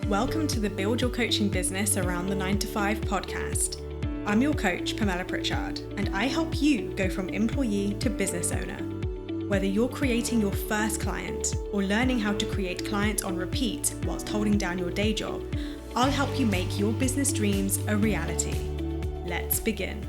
Welcome to the Build Your Coaching Business Around the 9 to 5 podcast. I'm your coach, Pamella Pritchard, and I help you go from employee to business owner. Whether you're creating your first client or learning how to create clients on repeat whilst holding down your day job, I'll help you make your business dreams a reality. Let's begin.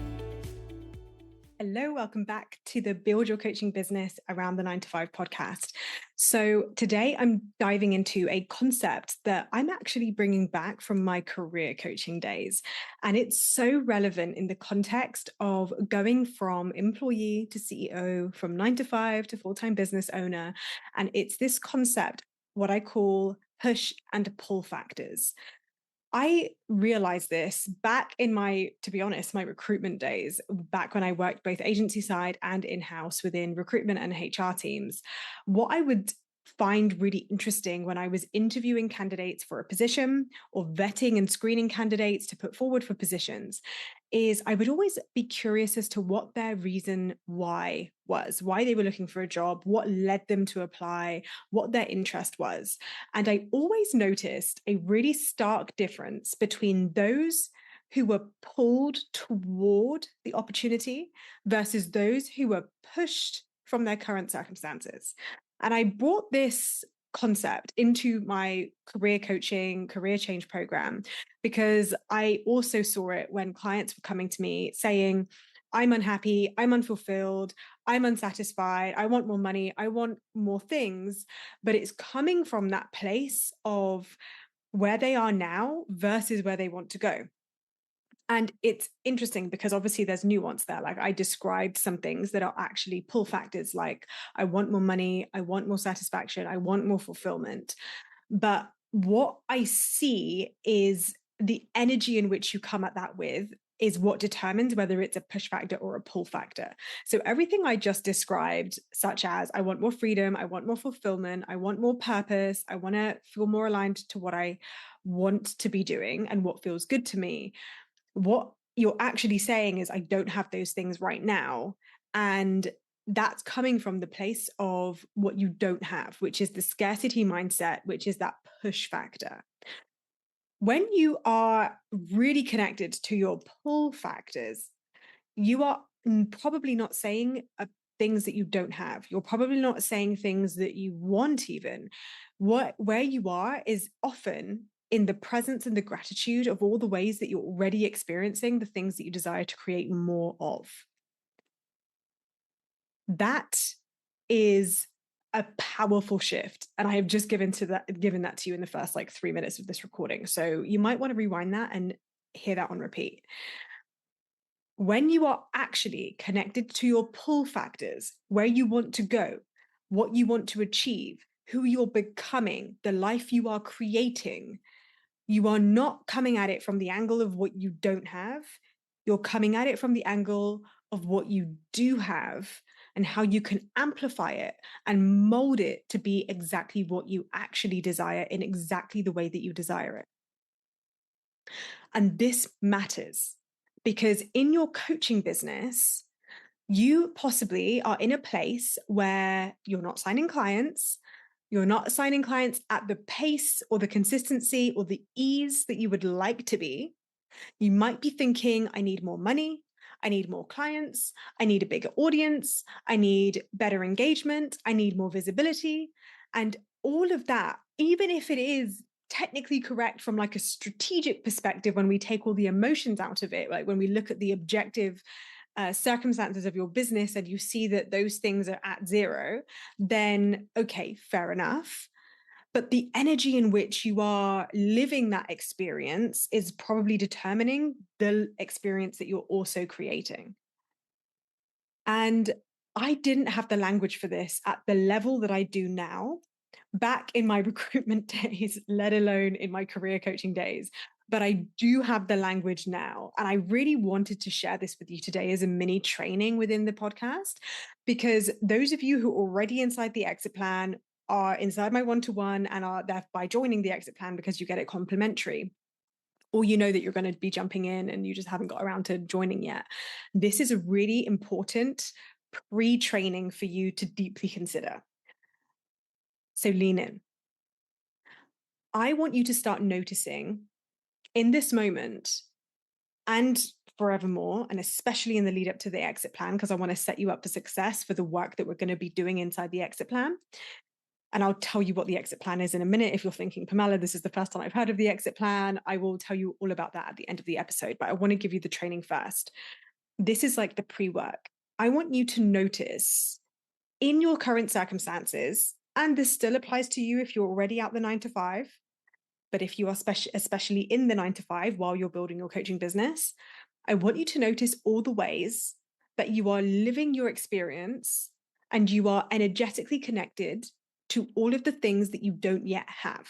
Hello, welcome back to the Build Your Coaching Business Around the 9 to 5 podcast. So today I'm diving into a concept that I'm actually bringing back from my career coaching days. And it's so relevant in the context of going from employee to CEO, from 9 to 5 to full-time business owner. And it's this concept, what I call push and pull factors. I realized this back in my recruitment days, back when I worked both agency side and in-house within recruitment and HR teams. What I would find really interesting when I was interviewing candidates for a position or vetting and screening candidates to put forward for positions is I would always be curious as to what their reason why was, why they were looking for a job, what led them to apply, what their interest was. And I always noticed a really stark difference between those who were pulled toward the opportunity versus those who were pushed from their current circumstances. And I brought this concept into my career coaching, career change program, because I also saw it when clients were coming to me saying, I'm unhappy, I'm unfulfilled, I'm unsatisfied, I want more money, I want more things. But it's coming from that place of where they are now versus where they want to go. And it's interesting because obviously there's nuance there. Like I described some things that are actually pull factors, like I want more money, I want more satisfaction, I want more fulfillment. But what I see is the energy in which you come at that with is what determines whether it's a push factor or a pull factor. So everything I just described, such as I want more freedom, I want more fulfillment, I want more purpose, I want to feel more aligned to what I want to be doing and what feels good to me. What you're actually saying is, I don't have those things right now. And that's coming from the place of what you don't have, which is the scarcity mindset, which is that push factor. When you are really connected to your pull factors, you are probably not saying things that you don't have. You're probably not saying things that you want even. Where you are is often in the presence and the gratitude of all the ways that you're already experiencing the things that you desire to create more of. That is a powerful shift. And I have just given that to you in the first 3 minutes of this recording. So you might want to rewind that and hear that on repeat. When you are actually connected to your pull factors, where you want to go, what you want to achieve, who you're becoming, the life you are creating, you are not coming at it from the angle of what you don't have. You're coming at it from the angle of what you do have and how you can amplify it and mold it to be exactly what you actually desire in exactly the way that you desire it. And this matters because in your coaching business, you possibly are in a place where you're not signing clients. You're not signing clients at the pace or the consistency or the ease that you would like to be. You might be thinking, I need more money. I need more clients. I need a bigger audience. I need better engagement. I need more visibility. And all of that, even if it is technically correct from a strategic perspective, when we take all the emotions out of it, when we look at the objective circumstances of your business and you see that those things are at zero, then okay, fair enough. But the energy in which you are living that experience is probably determining the experience that you're also creating. And I didn't have the language for this at the level that I do now, back in my recruitment days, let alone in my career coaching days. But I do have the language now. And I really wanted to share this with you today as a mini training within the podcast, because those of you who are already inside the exit plan are inside my one-to-one and are thereby joining the exit plan because you get it complimentary, or you know that you're going to be jumping in and you just haven't got around to joining yet. This is a really important pre-training for you to deeply consider. So lean in. I want you to start noticing in this moment and forevermore, and especially in the lead up to the exit plan, because I want to set you up for success for the work that we're going to be doing inside the exit plan. And I'll tell you what the exit plan is in a minute. If you're thinking, Pamella, this is the first time I've heard of the exit plan, I will tell you all about that at the end of the episode. But I want to give you the training first. This is like the pre-work. I want you to notice in your current circumstances, and this still applies to you if you're already out the 9 to 5, but if you are especially in the 9 to 5 while you're building your coaching business, I want you to notice all the ways that you are living your experience and you are energetically connected to all of the things that you don't yet have.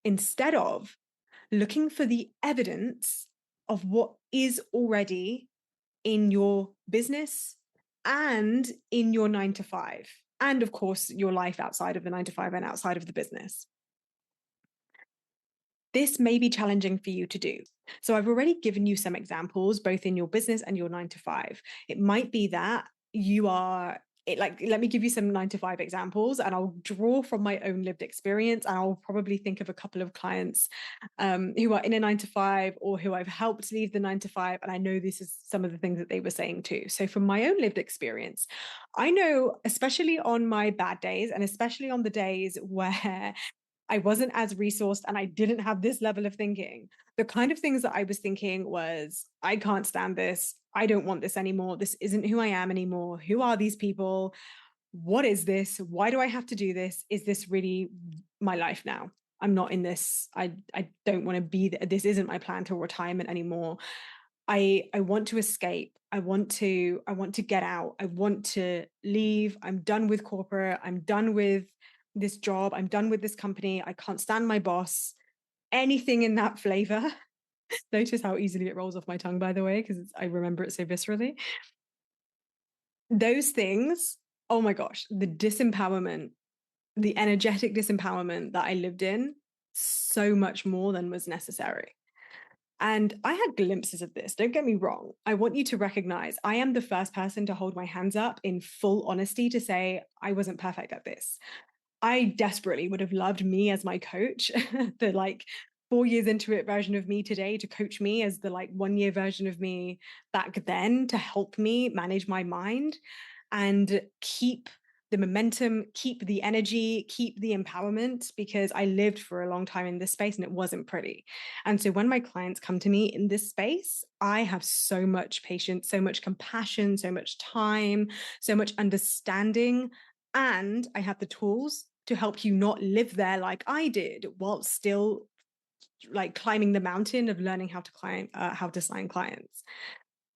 Instead of looking for the evidence of what is already in your business and in your 9 to 5, and of course, your life outside of the 9 to 5 and outside of the business. This may be challenging for you to do. So I've already given you some examples, both in your business and your 9 to 5. It might be that you are let me give you some 9 to 5 examples, and I'll draw from my own lived experience. And I'll probably think of a couple of clients who are in a 9 to 5 or who I've helped leave the 9 to 5. And I know this is some of the things that they were saying too. So from my own lived experience, I know, especially on my bad days and especially on the days where I wasn't as resourced and I didn't have this level of thinking, the kind of things that I was thinking was, I can't stand this. I don't want this anymore. This isn't who I am anymore. Who are these people? What is this? Why do I have to do this? Is this really my life now? I'm not in this. I don't want to be there. This isn't my plan to retirement anymore. I want to escape. I want to get out. I want to leave. I'm done with corporate. I'm done with this job. I'm done with this company. I can't stand my boss. Anything in that flavor. Notice how easily it rolls off my tongue, by the way, because I remember it so viscerally. Those things, oh my gosh, the disempowerment, the energetic disempowerment that I lived in, so much more than was necessary. And I had glimpses of this. Don't get me wrong. I want you to recognize I am the first person to hold my hands up in full honesty to say I wasn't perfect at this. I desperately would have loved me as my coach, the 4 years into it version of me today to coach me as the 1 year version of me back then to help me manage my mind and keep the momentum, keep the energy, keep the empowerment, because I lived for a long time in this space and it wasn't pretty. And so when my clients come to me in this space, I have so much patience, so much compassion, so much time, so much understanding. And I have the tools to help you not live there like I did while still climbing the mountain of learning how to sign clients.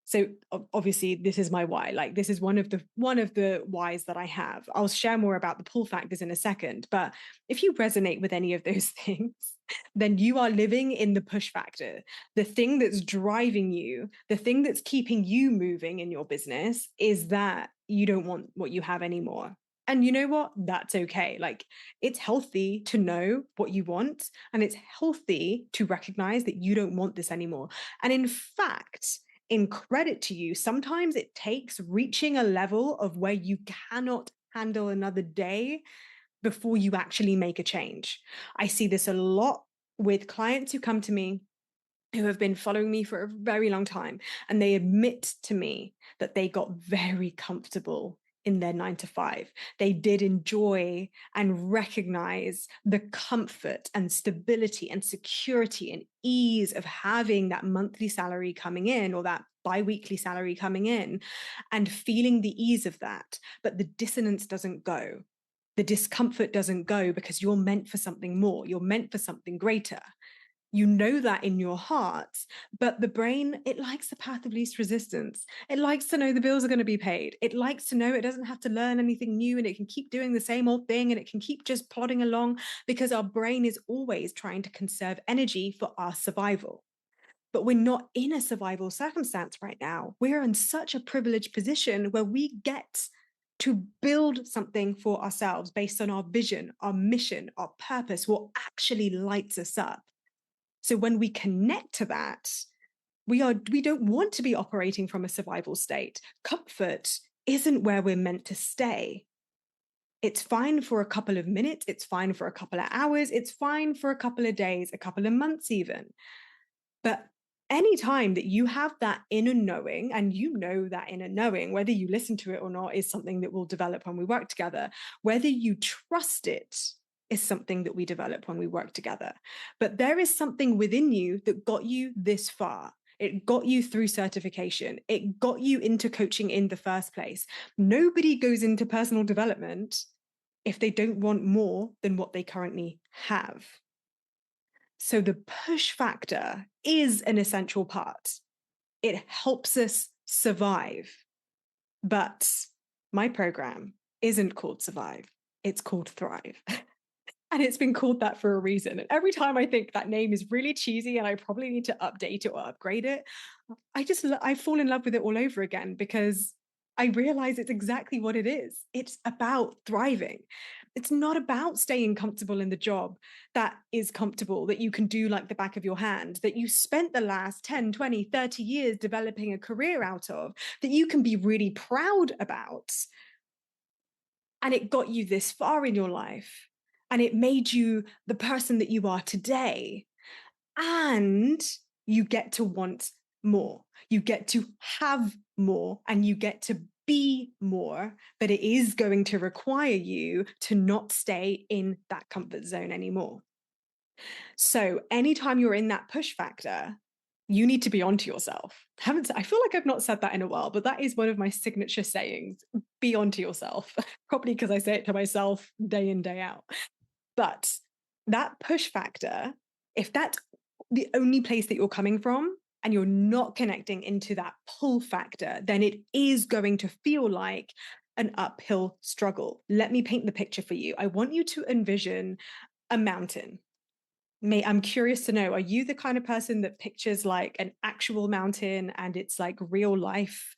So obviously this is my why. This is one of the whys that I have. I'll share more about the pull factors in a second, but if you resonate with any of those things, then you are living in the push factor. The thing that's driving you, the thing that's keeping you moving in your business is that you don't want what you have anymore. And you know what? That's okay. It's healthy to know what you want, and it's healthy to recognize that you don't want this anymore. And in fact, in credit to you, sometimes it takes reaching a level of where you cannot handle another day before you actually make a change. I see this a lot with clients who come to me who have been following me for a very long time, and they admit to me that they got very comfortable in their 9 to 5. They did enjoy and recognize the comfort and stability and security and ease of having that monthly salary coming in or that bi-weekly salary coming in and feeling the ease of that. But the dissonance doesn't go. The discomfort doesn't go because you're meant for something more. You're meant for something greater. You know that in your heart, but the brain, it likes the path of least resistance. It likes to know the bills are going to be paid. It likes to know it doesn't have to learn anything new and it can keep doing the same old thing and it can keep just plodding along because our brain is always trying to conserve energy for our survival. But we're not in a survival circumstance right now. We're in such a privileged position where we get to build something for ourselves based on our vision, our mission, our purpose, what actually lights us up. So when we connect to that, we don't want to be operating from a survival state. Comfort isn't where we're meant to stay. It's fine for a couple of minutes. It's fine for a couple of hours. It's fine for a couple of days, a couple of months, even. But anytime that you have that inner knowing, and you know that inner knowing, whether you listen to it or not, is something that will develop when we work together. Whether you trust it is something that we develop when we work together. But there is something within you that got you this far. It got you through certification. It got you into coaching in the first place. Nobody goes into personal development if they don't want more than what they currently have. So the push factor is an essential part. It helps us survive. But my program isn't called Survive, it's called Thrive. And it's been called that for a reason. And every time I think that name is really cheesy and I probably need to update it or upgrade it, I fall in love with it all over again, because I realize it's exactly what it is. It's about thriving. It's not about staying comfortable in the job that is comfortable, that you can do like the back of your hand, that you spent the last 10, 20, 30 years developing a career out of, that you can be really proud about. And it got you this far in your life. And it made you the person that you are today. And you get to want more. You get to have more, and you get to be more. But it is going to require you to not stay in that comfort zone anymore. So anytime you're in that push factor, you need to be onto yourself. I feel like I've not said that in a while, but that is one of my signature sayings: be onto yourself. Probably because I say it to myself day in, day out. But that push factor, if that's the only place that you're coming from and you're not connecting into that pull factor, then it is going to feel like an uphill struggle. Let me paint the picture for you. I want you to envision a mountain. I'm curious to know, are you the kind of person that pictures like an actual mountain and it's like real life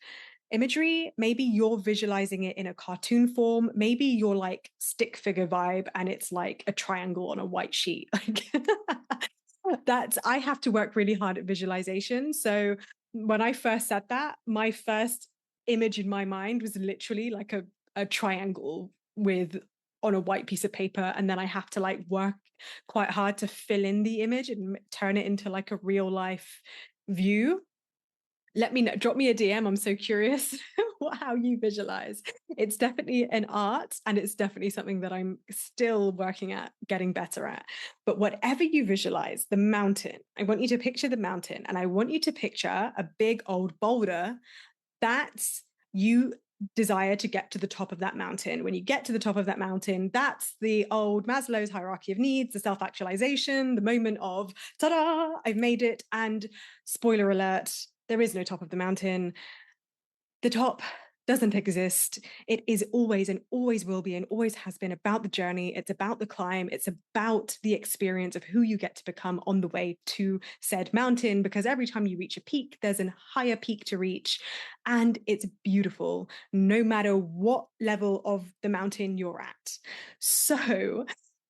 imagery? Maybe you're visualizing it in a cartoon form. Maybe you're like stick figure vibe and it's like a triangle on a white sheet. Like I have to work really hard at visualization. So when I first said that, my first image in my mind was literally like a triangle with on a white piece of paper. And then I have to like work quite hard to fill in the image and turn it into like a real life view. Let me know, drop me a DM. I'm so curious how you visualize. It's definitely an art, and it's definitely something that I'm still working at getting better at. But whatever you visualize, the mountain, I want you to picture the mountain, and I want you to picture a big old boulder that's you desire to get to the top of that mountain. When you get to the top of that mountain, that's the old Maslow's hierarchy of needs, the self-actualization, the moment of ta-da, I've made it. And spoiler alert, there is no top of the mountain. The top doesn't exist. It is always and always will be and always has been about the journey. It's about the climb. It's about the experience of who you get to become on the way to said mountain, because every time you reach a peak, there's a higher peak to reach. And it's beautiful, no matter what level of the mountain you're at. So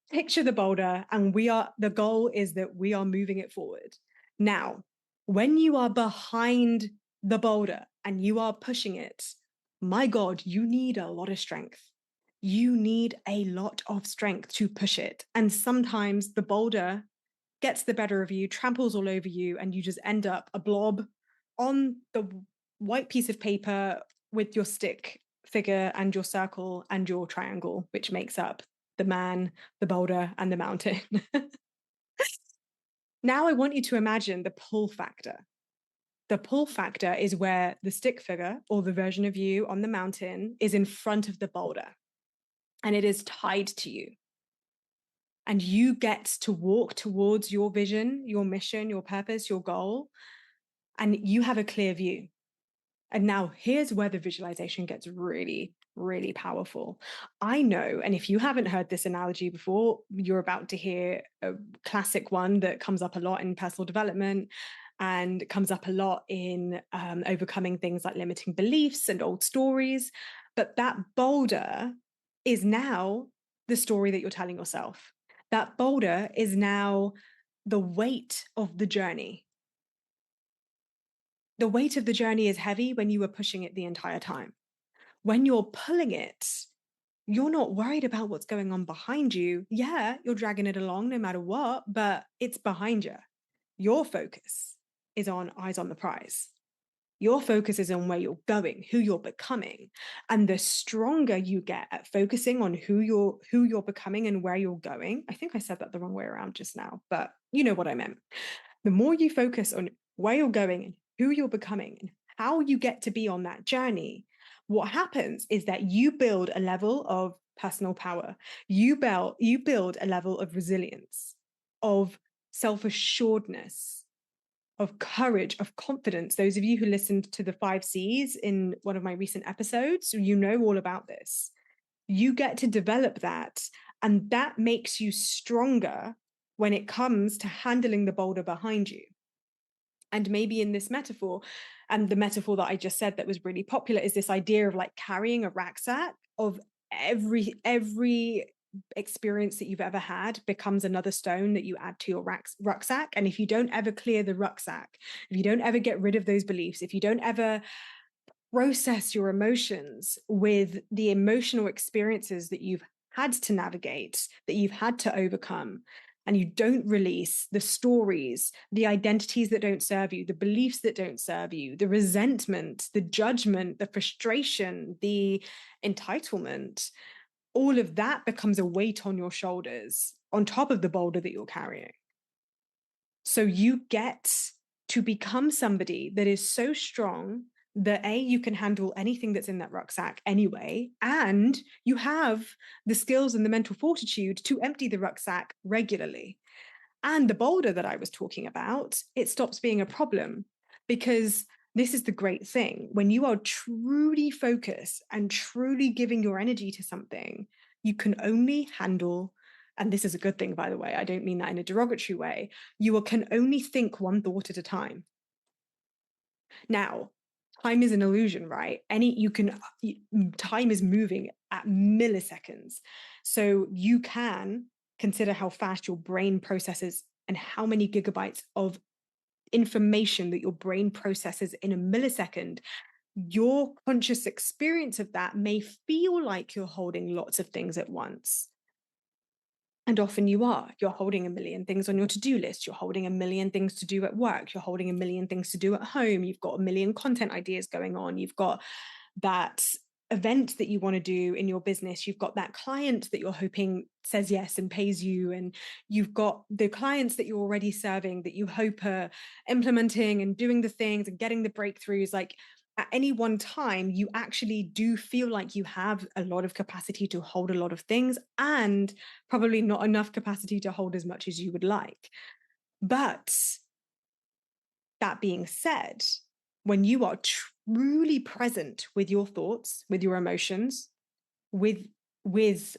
picture the boulder, and the goal is that we are moving it forward. Now, when you are behind the boulder and you are pushing it, my God, you need a lot of strength. You need a lot of strength to push it. And sometimes the boulder gets the better of you, tramples all over you, and you just end up a blob on the white piece of paper with your stick figure and your circle and your triangle, which makes up the man, the boulder, and the mountain. Now I want you to imagine the pull factor. The pull factor is where the stick figure, or the version of you on the mountain, is in front of the boulder, and it is tied to you. And you get to walk towards your vision, your mission, your purpose, your goal, and you have a clear view. And now here's where the visualization gets really, really powerful. I know, and if you haven't heard this analogy before, you're about to hear a classic one that comes up a lot in personal development and comes up a lot in overcoming things like limiting beliefs and old stories. But that boulder is now the story that you're telling yourself. That boulder is now the weight of the journey. The weight of the journey is heavy when you are pushing it the entire time. When you're pulling it, you're not worried about what's going on behind you. Yeah, you're dragging it along no matter what, but it's behind you. Your focus is on eyes on the prize. Your focus is on where you're going, who you're becoming. And the stronger you get at focusing on who you're becoming and where you're going. I think I said that the wrong way around just now, but you know what I meant. The more you focus on where you're going and who you're becoming and how you get to be on that journey, what happens is that you build a level of personal power. You build a level of resilience, of self-assuredness, of courage, of confidence. Those of you who listened to the 5 C's in one of my recent episodes, you know all about this. You get to develop that, and that makes you stronger when it comes to handling the boulder behind you. And maybe in this metaphor, and the metaphor that I just said that was really popular is this idea of like carrying a rucksack of every experience that you've ever had becomes another stone that you add to your rucksack. And if you don't ever clear the rucksack, if you don't ever get rid of those beliefs, if you don't ever process your emotions with the emotional experiences that you've had to navigate, that you've had to overcome, and you don't release the stories, the identities that don't serve you, the beliefs that don't serve you, the resentment, the judgment, the frustration, the entitlement, all of that becomes a weight on your shoulders on top of the boulder that you're carrying. So you get to become somebody that is so strong that you can handle anything that's in that rucksack anyway, and you have the skills and the mental fortitude to empty the rucksack regularly. And the boulder that I was talking about, it stops being a problem, because this is the great thing. When you are truly focused and truly giving your energy to something, you can only handle, and this is a good thing, by the way, I don't mean that in a derogatory way, you can only think one thought at a time. Now, time is an illusion, right? Time is moving at milliseconds. So you can consider how fast your brain processes and how many gigabytes of information that your brain processes in a millisecond. Your conscious experience of that may feel like you're holding lots of things at once. And often you are. You're holding a million things on your to-do list. You're holding a million things to do at work. You're holding a million things to do at home. You've got a million content ideas going on. You've got that event that you want to do in your business. You've got that client that you're hoping says yes and pays you. And you've got the clients that you're already serving that you hope are implementing and doing the things and getting the breakthroughs. Like, at any one time, you actually do feel like you have a lot of capacity to hold a lot of things, and probably not enough capacity to hold as much as you would like. But that being said, when you are truly present with your thoughts, with your emotions, with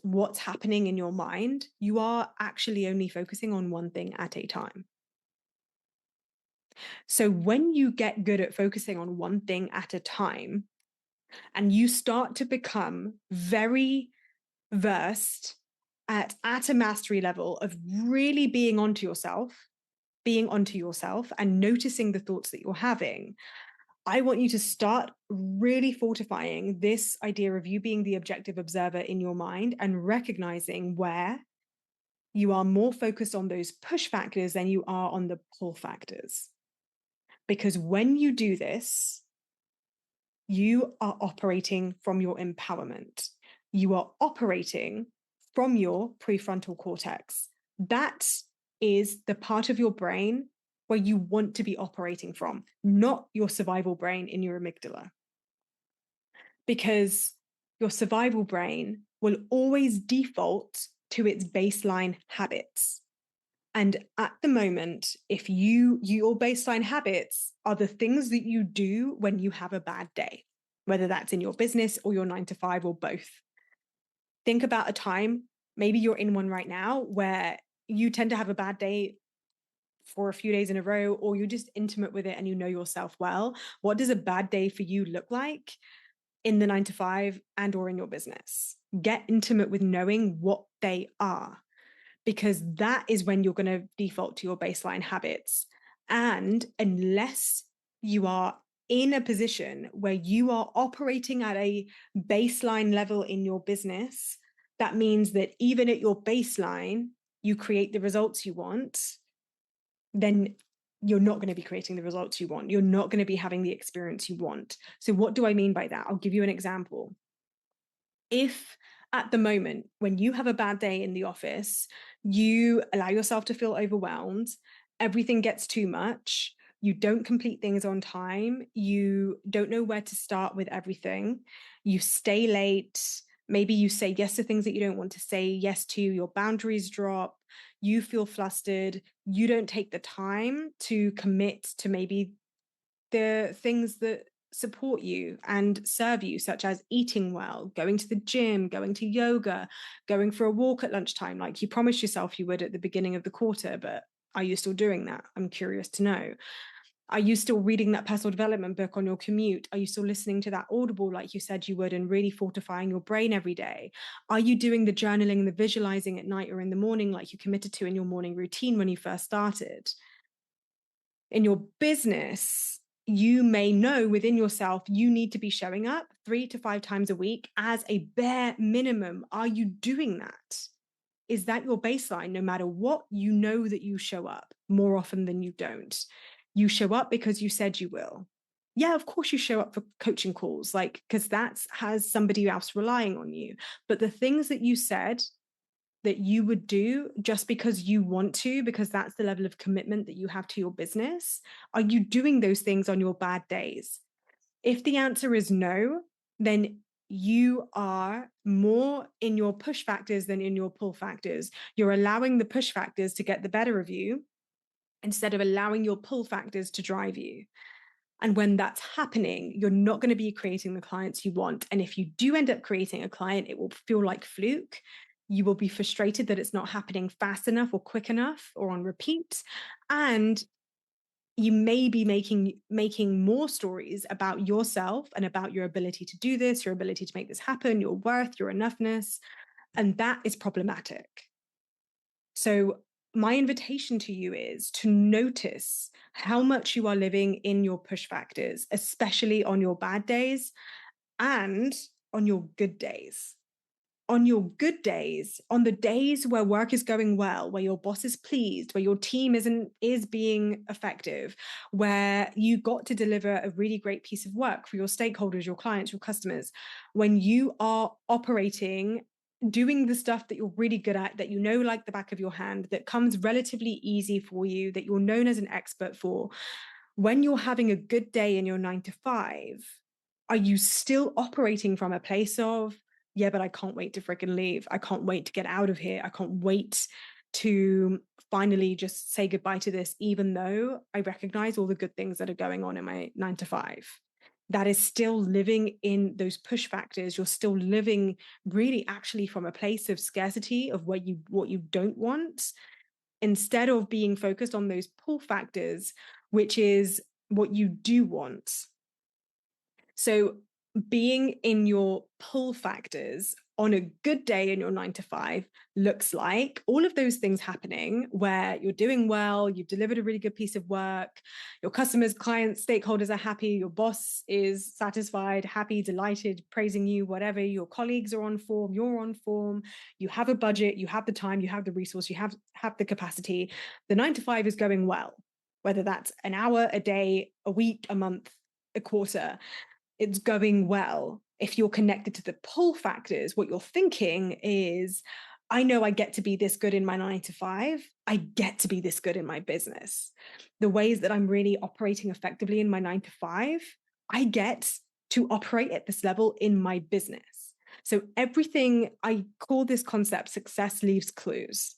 what's happening in your mind, you are actually only focusing on one thing at a time. So when you get good at focusing on one thing at a time, and you start to become very versed at a mastery level of really being onto yourself and noticing the thoughts that you're having, I want you to start really fortifying this idea of you being the objective observer in your mind and recognizing where you are more focused on those push factors than you are on the pull factors. Because when you do this, you are operating from your empowerment. You are operating from your prefrontal cortex. That is the part of your brain where you want to be operating from, not your survival brain in your amygdala. Because your survival brain will always default to its baseline habits. And at the moment, if your baseline habits are the things that you do when you have a bad day, whether that's in your business or your 9 to 5 or both. Think about a time, maybe you're in one right now, where you tend to have a bad day for a few days in a row, or you're just intimate with it and you know yourself well. What does a bad day for you look like in the 9 to 5 and or in your business? Get intimate with knowing what they are, because that is when you're going to default to your baseline habits. And unless you are in a position where you are operating at a baseline level in your business, that means that even at your baseline, you create the results you want, then you're not going to be creating the results you want. You're not going to be having the experience you want. So what do I mean by that? I'll give you an example. If at the moment, when you have a bad day in the office, you allow yourself to feel overwhelmed, everything gets too much, you don't complete things on time, you don't know where to start with everything, you stay late, maybe you say yes to things that you don't want to say yes to, your boundaries drop, you feel flustered, you don't take the time to commit to maybe the things that support you and serve you, such as eating well, going to the gym, going to yoga, going for a walk at lunchtime, like you promised yourself you would at the beginning of the quarter. But are you still doing that? I'm curious to know. Are you still reading that personal development book on your commute? Are you still listening to that Audible like you said you would and really fortifying your brain every day? Are you doing the journaling and the visualizing at night or in the morning like you committed to in your morning routine when you first started? In your business, you may know within yourself you need to be showing up 3 to 5 times a week as a bare minimum. Are you doing that? Is that your baseline? No matter what, you know that you show up more often than you don't. You show up because you said you will. Yeah, of course you show up for coaching calls, like, because that has somebody else relying on you. But the things that you said that you would do just because you want to, because that's the level of commitment that you have to your business, are you doing those things on your bad days? If the answer is no, then you are more in your push factors than in your pull factors. You're allowing the push factors to get the better of you instead of allowing your pull factors to drive you. And when that's happening, you're not going to be creating the clients you want. And if you do end up creating a client, it will feel like fluke. You will be frustrated that it's not happening fast enough or quick enough or on repeat. And you may be making more stories about yourself and about your ability to do this, your ability to make this happen, your worth, your enoughness. And that is problematic. So my invitation to you is to notice how much you are living in your push factors, especially on your bad days and on your good days. On your good days, on the days where work is going well, where your boss is pleased, where your team is being effective, where you got to deliver a really great piece of work for your stakeholders, your clients, your customers, when you are operating, doing the stuff that you're really good at, that you know like the back of your hand, that comes relatively easy for you, that you're known as an expert for, when you're having a good day in your 9 to 5, are you still operating from a place of, yeah, but I can't wait to freaking leave. I can't wait to get out of here. I can't wait to finally just say goodbye to this, even though I recognize all the good things that are going on in my 9 to 5. That is still living in those push factors. You're still living really actually from a place of scarcity of what you don't want, instead of being focused on those pull factors, which is what you do want. So being in your pull factors on a good day in your 9 to 5 looks like all of those things happening where you're doing well, you've delivered a really good piece of work, your customers, clients, stakeholders are happy, your boss is satisfied, happy, delighted, praising you, whatever, your colleagues are on form, you're on form, you have a budget, you have the time, you have the resource, you have the capacity. The 9 to 5 is going well, whether that's an hour, a day, a week, a month, a quarter. It's going well. If you're connected to the pull factors, what you're thinking is, I know I get to be this good in my 9 to 5. I get to be this good in my business. The ways that I'm really operating effectively in my 9 to 5, I get to operate at this level in my business. So everything, I call this concept success leaves clues.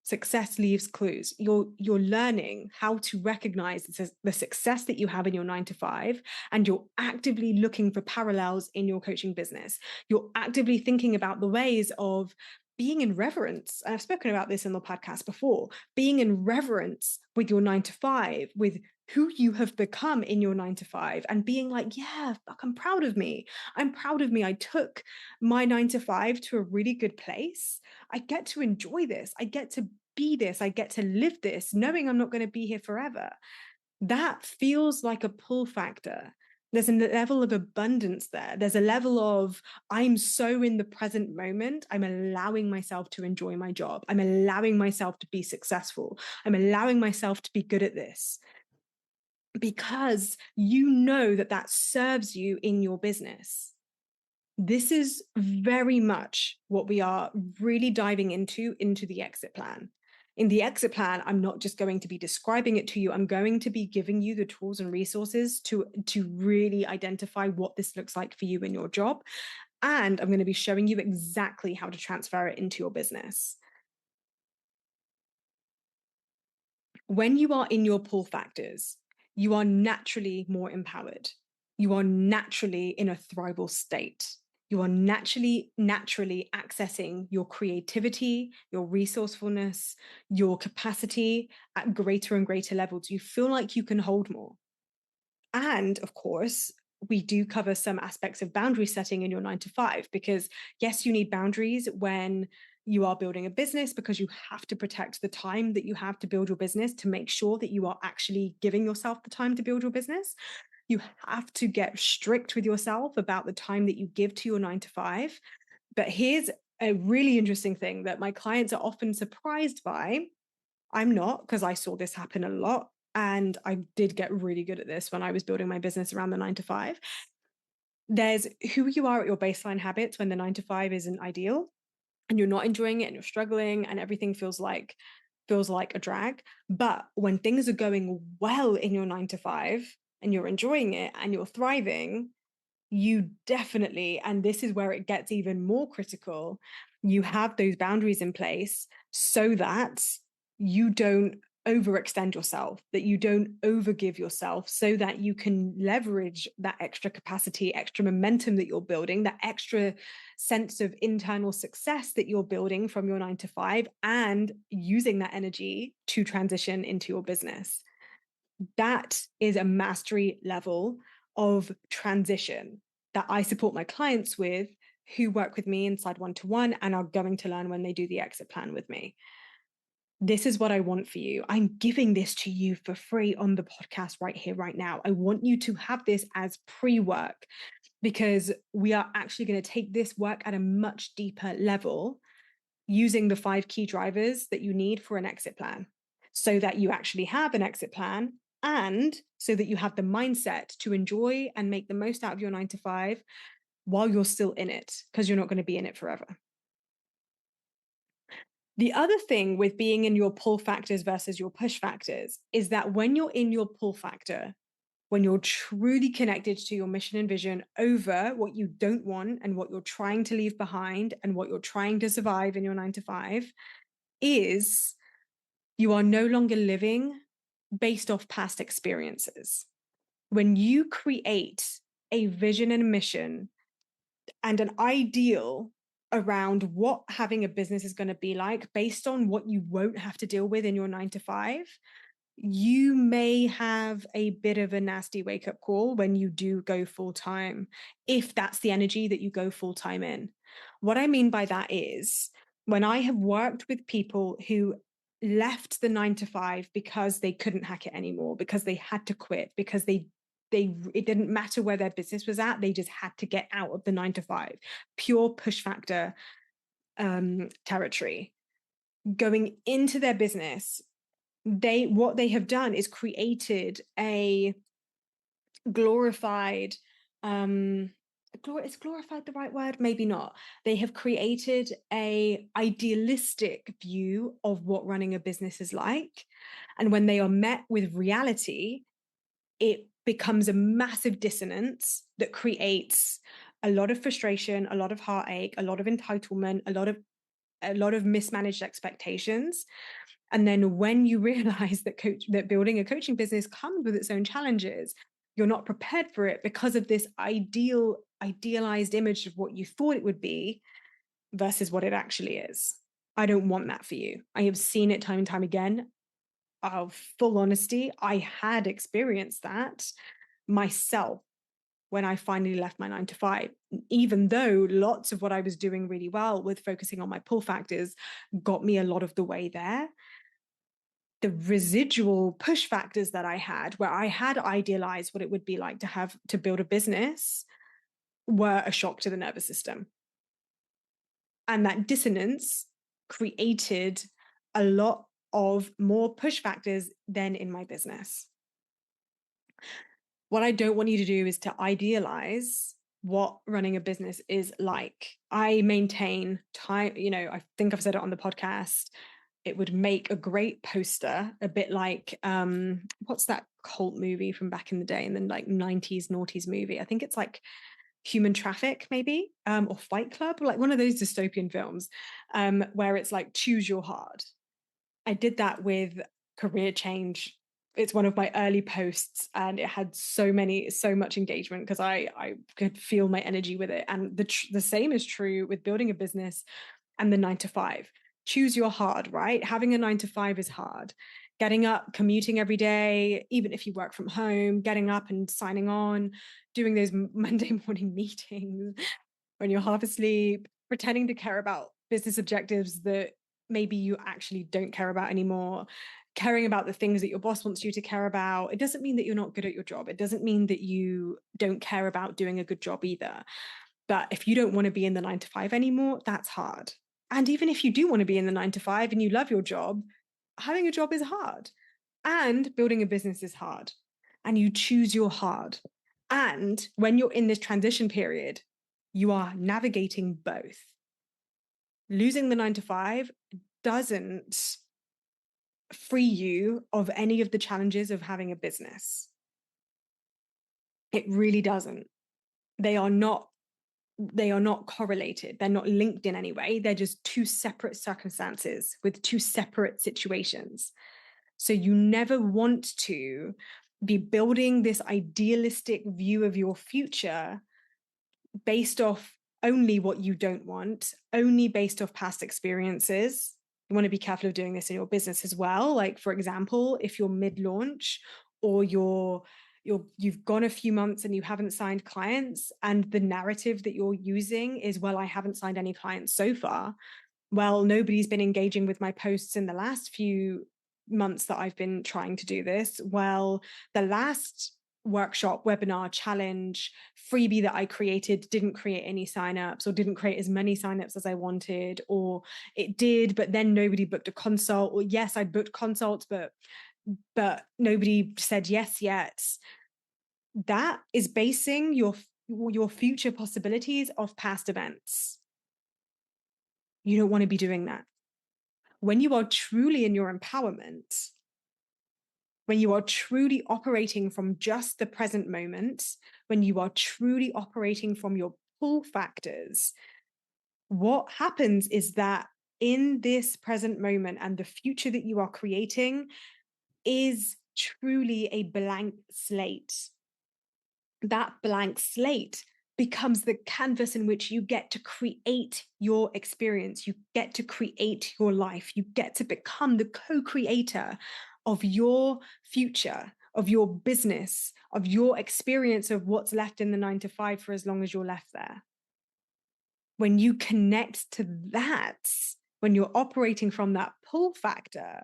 Success leaves clues. You're learning how to recognize the success that you have in your 9 to 5, and you're actively looking for parallels in your coaching business. You're actively thinking about the ways of being in reverence. And I've spoken about this in the podcast before, being in reverence with your 9 to 5, with who you have become in your 9 to 5, and being like, yeah, fuck, I'm proud of me. I'm proud of me. I took my 9 to 5 to a really good place. I get to enjoy this. I get to be this. I get to live this, knowing I'm not going to be here forever. That feels like a pull factor. There's a level of abundance there. There's a level of, I'm so in the present moment. I'm allowing myself to enjoy my job. I'm allowing myself to be successful. I'm allowing myself to be good at this because you know that that serves you in your business. This is very much what we are really diving into the exit plan. In the exit plan, I'm not just going to be describing it to you. I'm going to be giving you the tools and resources to really identify what this looks like for you in your job. And I'm going to be showing you exactly how to transfer it into your business. When you are in your pull factors, you are naturally more empowered. You are naturally in a thrival state. You are naturally accessing your creativity, your resourcefulness, your capacity at greater and greater levels. You feel like you can hold more. And of course, we do cover some aspects of boundary setting in your 9 to 5, because yes, you need boundaries when you are building a business, because you have to protect the time that you have to build your business to make sure that you are actually giving yourself the time to build your business. You have to get strict with yourself about the time that you give to your 9 to 5. But here's a really interesting thing that my clients are often surprised by. I'm not, because I saw this happen a lot. And I did get really good at this when I was building my business around the 9 to 5. There's who you are at your baseline habits when the 9 to 5 isn't ideal and you're not enjoying it and you're struggling and everything feels like a drag. But when things are going well in your 9 to 5 and you're enjoying it and you're thriving, you definitely, and this is where it gets even more critical, you have those boundaries in place so that you don't overextend yourself, that you don't overgive yourself, so that you can leverage that extra capacity, extra momentum that you're building, that extra sense of internal success that you're building from your 9 to 5, and using that energy to transition into your business. That is a mastery level of transition that I support my clients with who work with me inside one-to-one and are going to learn when they do the exit plan with me. This is what I want for you. I'm giving this to you for free on the podcast right here, right now. I want you to have this as pre-work, because we are actually going to take this work at a much deeper level using the 5 key drivers that you need for an exit plan, so that you actually have an exit plan and so that you have the mindset to enjoy and make the most out of your 9 to 5 while you're still in it, because you're not going to be in it forever. The other thing with being in your pull factors versus your push factors is that when you're in your pull factor, when you're truly connected to your mission and vision over what you don't want and what you're trying to leave behind and what you're trying to survive in your 9 to 5, is you are no longer living based off past experiences. When you create a vision and a mission and an ideal around what having a business is going to be like based on what you won't have to deal with in your 9 to 5, you may have a bit of a nasty wake up call when you do go full time, if that's the energy that you go full time in. What I mean by that is, when I have worked with people who left the 9 to 5 because they couldn't hack it anymore, because they had to quit, because they it didn't matter where their business was at, they just had to get out of the 9 to 5, pure push factor territory. Going into their business, what they have done is created a glorified is glorified the right word? Maybe not. They have created a idealistic view of what running a business is like, and when they are met with reality, it becomes a massive dissonance that creates a lot of frustration, a lot of heartache, a lot of entitlement, a lot of mismanaged expectations. And then when you realize that building a coaching business comes with its own challenges, you're not prepared for it because of this idealized image of what you thought it would be versus what it actually is. I don't want that for you. I have seen it time and time again. Of full honesty, I had experienced that myself when I finally left my 9 to 5, even though lots of what I was doing really well with focusing on my pull factors got me a lot of the way there. the residual push factors that I had, where I had idealized what it would be like to build a business, were a shock to the nervous system. And that dissonance created a lot of more push factors than in my business. What I don't want you to do is to idealize what running a business is like. I maintain time, I think I've said it on the podcast. It would make a great poster, a bit like what's that cult movie from back in the day, and then like 90s noughties movie? I think it's like Human Traffic, maybe, or Fight Club, like one of those dystopian films, where it's like choose your hard. I did that with career change. It's one of my early posts, and it had so much engagement because I could feel my energy with it. And the same is true with building a business and the 9 to 5. Choose your hard, right? Having a 9 to 5 is hard. Getting up, commuting every day, even if you work from home, getting up and signing on, doing those Monday morning meetings when you're half asleep, pretending to care about business objectives that maybe you actually don't care about anymore, caring about the things that your boss wants you to care about. It doesn't mean that you're not good at your job. It doesn't mean that you don't care about doing a good job either. But if you don't want to be in the 9 to 5 anymore, that's hard. And even if you do want to be in the 9 to 5 and you love your job, having a job is hard. And building a business is hard. And you choose your hard. And when you're in this transition period, you are navigating both. Losing the 9 to 5 doesn't free you of any of the challenges of having a business. It really doesn't. They are not correlated. They're not linked in any way. They're just two separate circumstances with two separate situations. So you never want to be building this idealistic view of your future based off only what you don't want, only based off past experiences. You want to be careful of doing this in your business as well. Like, for example, if you're mid-launch or you've gone a few months and you haven't signed clients, and the narrative that you're using is, well, I haven't signed any clients so far. Well, nobody's been engaging with my posts in the last few months that I've been trying to do this. Well, the last workshop, webinar, challenge, freebie that I created didn't create any signups, or didn't create as many signups as I wanted, or it did, but then nobody booked a consult. Or yes, I booked consults, but nobody said yes yet. That is basing your future possibilities off past events. You don't want to be doing that. When you are truly in your empowerment, when you are truly operating from just the present moment, when you are truly operating from your pull factors, what happens is that in this present moment and the future that you are creating is truly a blank slate. That blank slate becomes the canvas in which you get to create your experience. You get to create your life. You get to become the co-creator of your future, of your business, of your experience of what's left in the 9 to 5 for as long as you're left there. When you connect to that, when you're operating from that pull factor,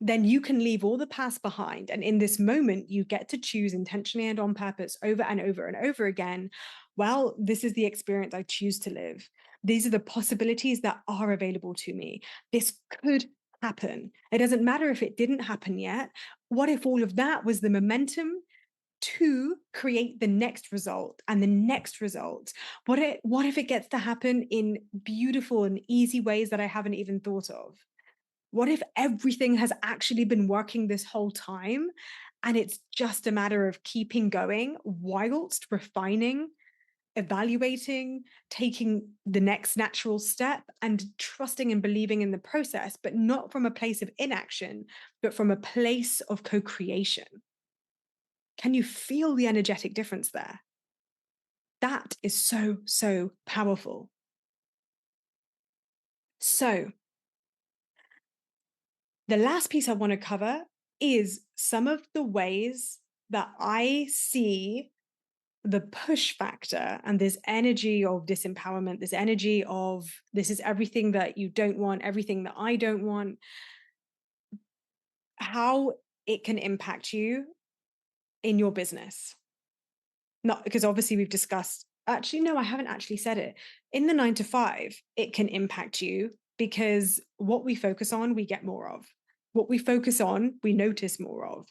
then you can leave all the past behind. And in this moment, you get to choose intentionally and on purpose over and over and over again. Well, this is the experience I choose to live. These are the possibilities that are available to me. This could happen. It doesn't matter if it didn't happen yet. What if all of that was the momentum to create the next result and the next result? What if it gets to happen in beautiful and easy ways that I haven't even thought of? What if everything has actually been working this whole time and it's just a matter of keeping going whilst refining, evaluating, taking the next natural step, and trusting and believing in the process, but not from a place of inaction, but from a place of co-creation? Can you feel the energetic difference there? That is so, so powerful. So, the last piece I want to cover is some of the ways that I see the push factor and this energy of disempowerment, this energy of this is everything that you don't want, everything that I don't want, how it can impact you in your business. Not because obviously we've discussed, actually, no, I haven't actually said it. In the 9 to 5, it can impact you because what we focus on, we get more of. What we focus on, we notice more of.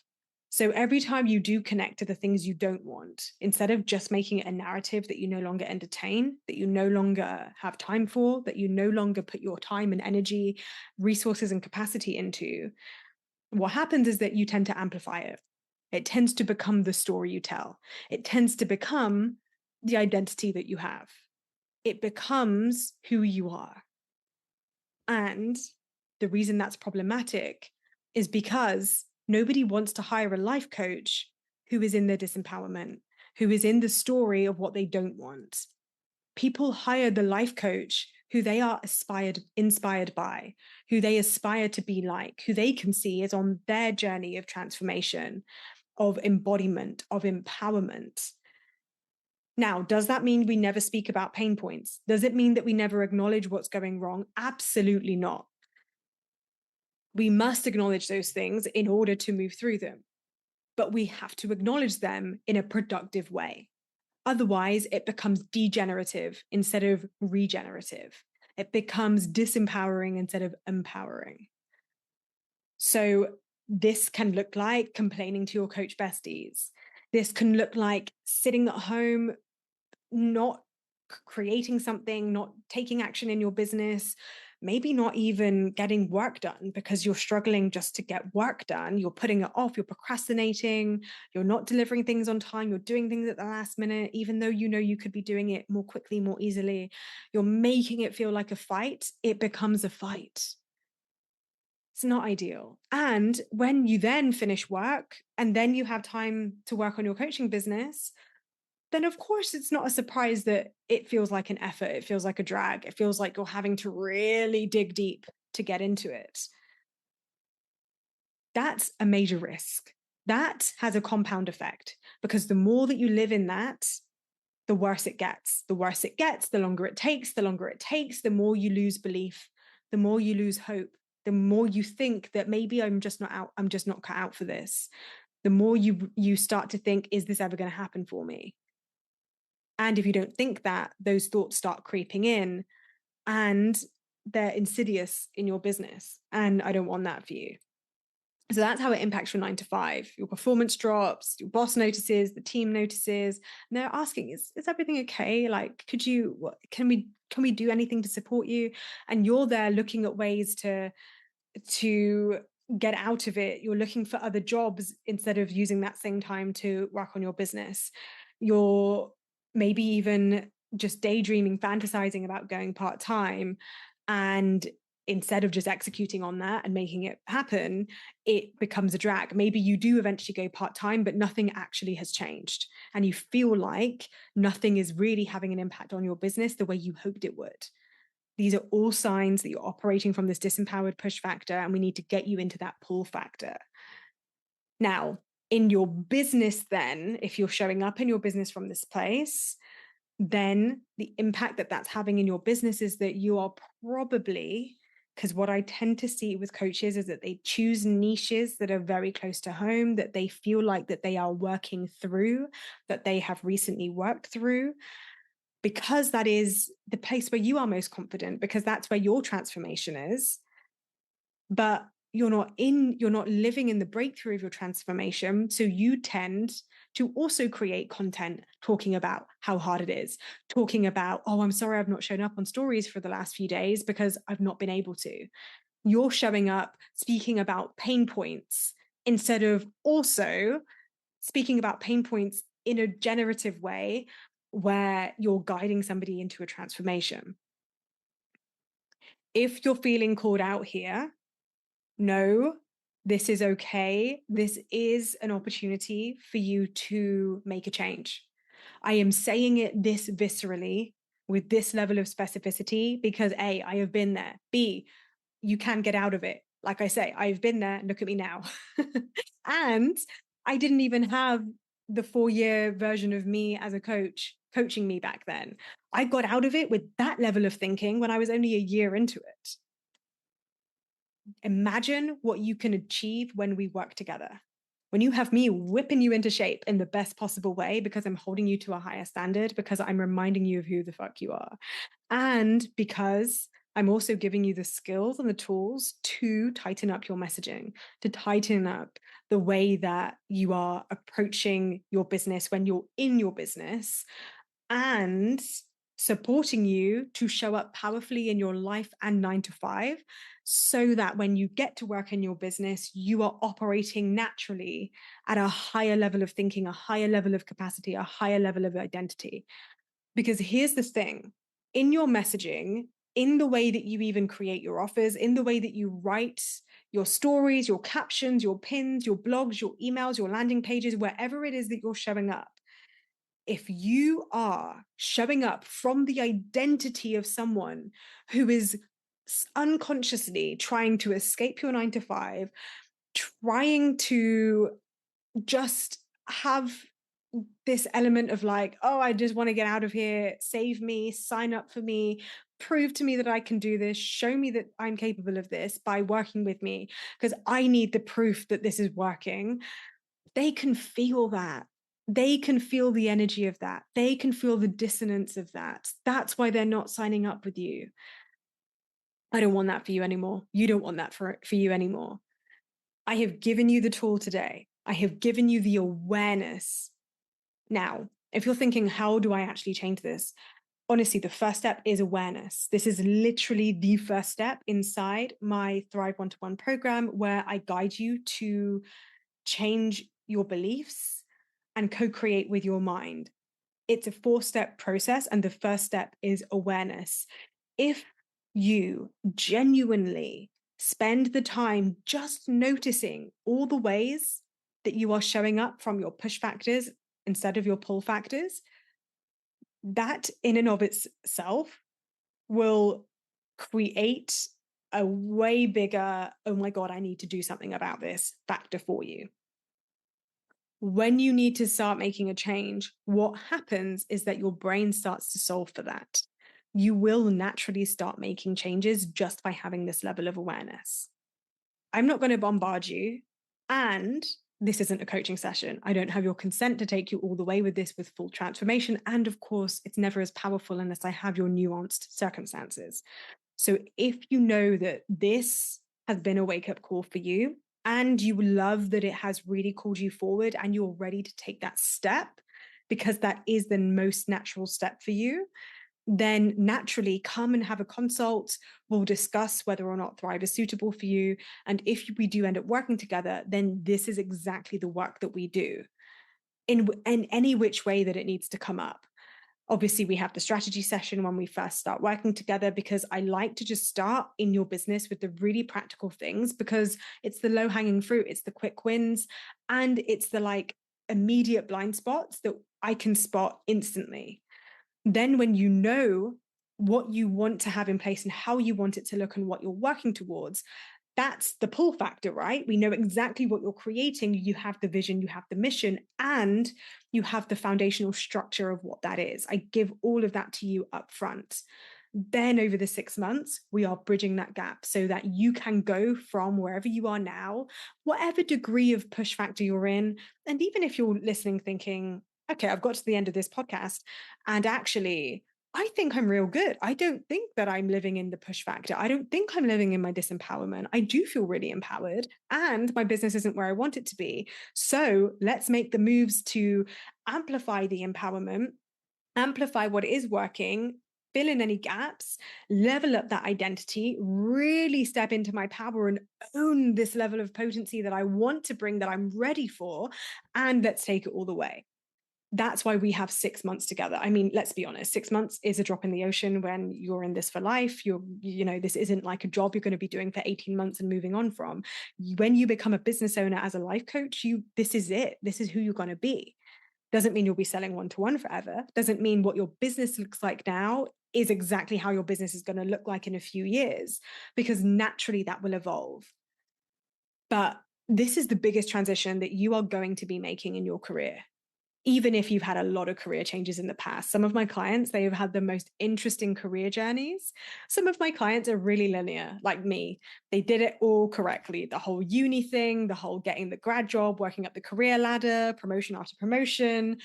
So every time you do connect to the things you don't want, instead of just making it a narrative that you no longer entertain, that you no longer have time for, that you no longer put your time and energy, resources and capacity into, what happens is that you tend to amplify it. It tends to become the story you tell. It tends to become the identity that you have. It becomes who you are. And the reason that's problematic is because nobody wants to hire a life coach who is in their disempowerment, who is in the story of what they don't want. People hire the life coach who they are inspired by, who they aspire to be like, who they can see is on their journey of transformation, of embodiment, of empowerment. Now, does that mean we never speak about pain points? Does it mean that we never acknowledge what's going wrong? Absolutely not. We must acknowledge those things in order to move through them, but we have to acknowledge them in a productive way. Otherwise, it becomes degenerative instead of regenerative. It becomes disempowering instead of empowering. So this can look like complaining to your coach besties. This can look like sitting at home, not creating something, not taking action in your business, maybe not even getting work done because you're struggling just to get work done. You're putting it off, you're procrastinating, you're not delivering things on time, you're doing things at the last minute, even though you know you could be doing it more quickly, more easily. You're making it feel like a fight. It becomes a fight. It's not ideal. And when you then finish work and then you have time to work on your coaching business, then of course it's not a surprise that it feels like an effort. It feels like a drag. It feels like you're having to really dig deep to get into it. That's a major risk. That has a compound effect because the more that you live in that, the worse it gets. The worse it gets, the longer it takes, the more you lose belief, the more you lose hope, the more you think that maybe I'm just not cut out for this. The more you start to think, is this ever going to happen for me? And if you don't think that, those thoughts start creeping in and they're insidious in your business. And I don't want that for you. So that's how it impacts your 9 to 5. Your performance drops, your boss notices, the team notices, and they're asking, is everything okay? Like, can we do anything to support you? And you're there looking at ways to get out of it. You're looking for other jobs instead of using that same time to work on your business. You're maybe even just daydreaming, fantasizing about going part-time. And instead of just executing on that and making it happen, it becomes a drag. Maybe you do eventually go part-time, but nothing actually has changed. And you feel like nothing is really having an impact on your business the way you hoped it would. These are all signs that you're operating from this disempowered push factor, and we need to get you into that pull factor. Now, in your business, then, if you're showing up in your business from this place, then the impact that that's having in your business is that you are probably, because what I tend to see with coaches is that they choose niches that are very close to home, that they feel like that they are working through, that they have recently worked through, because that is the place where you are most confident, because that's where your transformation is. But you're not living in the breakthrough of your transformation. So you tend to also create content talking about how hard it is, talking about, oh, I'm sorry, I've not shown up on stories for the last few days because I've not been able to. You're showing up speaking about pain points instead of also speaking about pain points in a generative way where you're guiding somebody into a transformation. If you're feeling called out here, no, this is okay. This is an opportunity for you to make a change. I am saying it this viscerally with this level of specificity because A, I have been there. B, you can get out of it. Like I say, I've been there. Look at me now. And I didn't even have the 4-year version of me as a coach coaching me back then. I got out of it with that level of thinking when I was only a year into it. Imagine what you can achieve when we work together. When you have me whipping you into shape in the best possible way because I'm holding you to a higher standard, because I'm reminding you of who the fuck you are. And because I'm also giving you the skills and the tools to tighten up your messaging, to tighten up the way that you are approaching your business when you're in your business, and supporting you to show up powerfully in your life and 9 to 5, so that when you get to work in your business, you are operating naturally at a higher level of thinking, a higher level of capacity, a higher level of identity. Because here's the thing, in your messaging, in the way that you even create your offers, in the way that you write your stories, your captions, your pins, your blogs, your emails, your landing pages, wherever it is that you're showing up, if you are showing up from the identity of someone who is unconsciously trying to escape your 9 to 5, trying to just have this element of like, oh, I just want to get out of here, save me, sign up for me, prove to me that I can do this, show me that I'm capable of this by working with me, because I need the proof that this is working. They can feel that. They can feel the energy of that. They can feel the dissonance of that. That's why they're not signing up with you. I don't want that for you anymore. You don't want that for you anymore. I have given you the tool today. I have given you the awareness. Now, if you're thinking, how do I actually change this? Honestly, the first step is awareness. This is literally the first step inside my Thrive One-to-One program, where I guide you to change your beliefs and co-create with your mind. It's a 4-step process, and the first step is awareness. If you genuinely spend the time just noticing all the ways that you are showing up from your push factors instead of your pull factors, that in and of itself will create a way bigger, oh my God, I need to do something about this factor for you. When you need to start making a change, what happens is that your brain starts to solve for that. You will naturally start making changes just by having this level of awareness. I'm not going to bombard you, and this isn't a coaching session. I don't have your consent to take you all the way with this with full transformation. And of course, it's never as powerful unless I have your nuanced circumstances. So if you know that this has been a wake-up call for you, and you love that it has really called you forward, and you're ready to take that step because that is the most natural step for you, then naturally come and have a consult. We'll discuss whether or not Thrive is suitable for you. And if we do end up working together, then this is exactly the work that we do in any which way that it needs to come up. Obviously, we have the strategy session when we first start working together, because I like to just start in your business with the really practical things, because it's the low-hanging fruit, it's the quick wins, and it's the like immediate blind spots that I can spot instantly. Then when you know what you want to have in place and how you want it to look and what you're working towards, that's the pull factor, right? We know exactly what you're creating. You have the vision, you have the mission, and you have the foundational structure of what that is. I give all of that to you up front. Then over the 6 months, we are bridging that gap so that you can go from wherever you are now, whatever degree of push factor you're in. And even if you're listening thinking, okay, I've got to the end of this podcast, and actually, I think I'm real good. I don't think that I'm living in the push factor. I don't think I'm living in my disempowerment. I do feel really empowered, and my business isn't where I want it to be. So let's make the moves to amplify the empowerment, amplify what is working, fill in any gaps, level up that identity, really step into my power and own this level of potency that I want to bring, that I'm ready for, and let's take it all the way. That's why we have 6 months together. I mean, let's be honest, 6 months is a drop in the ocean when you're in this for life. This isn't like a job you're going to be doing for 18 months and moving on from. When you become a business owner as a life coach, this is it. This is who you're going to be. Doesn't mean you'll be selling one-to-one forever. Doesn't mean what your business looks like now is exactly how your business is going to look like in a few years, because naturally that will evolve. But this is the biggest transition that you are going to be making in your career. even if you've had a lot of career changes in the past. Some of my clients, they have had the most interesting career journeys. Some of my clients are really linear, like me. They did it all correctly. The whole uni thing, the whole getting the grad job, working up the career ladder, promotion after promotion,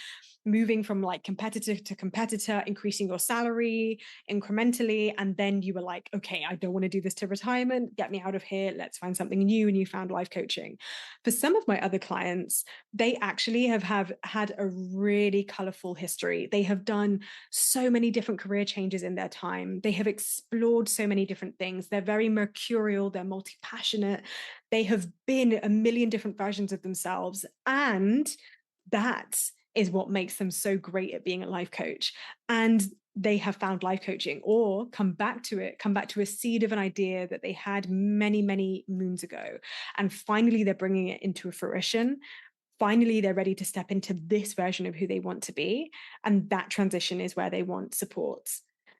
moving from like competitor to competitor, increasing your salary incrementally. And then you were like, okay, I don't want to do this to retirement. Get me out of here. Let's find something new. And you found life coaching. For some of my other clients, they actually have had a really colorful history. They have done so many different career changes in their time. They have explored so many different things. They're very mercurial, they're multi-passionate. They have been a million different versions of themselves. And that is what makes them so great at being a life coach. And they have found life coaching or come back to a seed of an idea that they had many, many moons ago. And finally, they're bringing it into a fruition. Finally, they're ready to step into this version of who they want to be. And that transition is where they want support.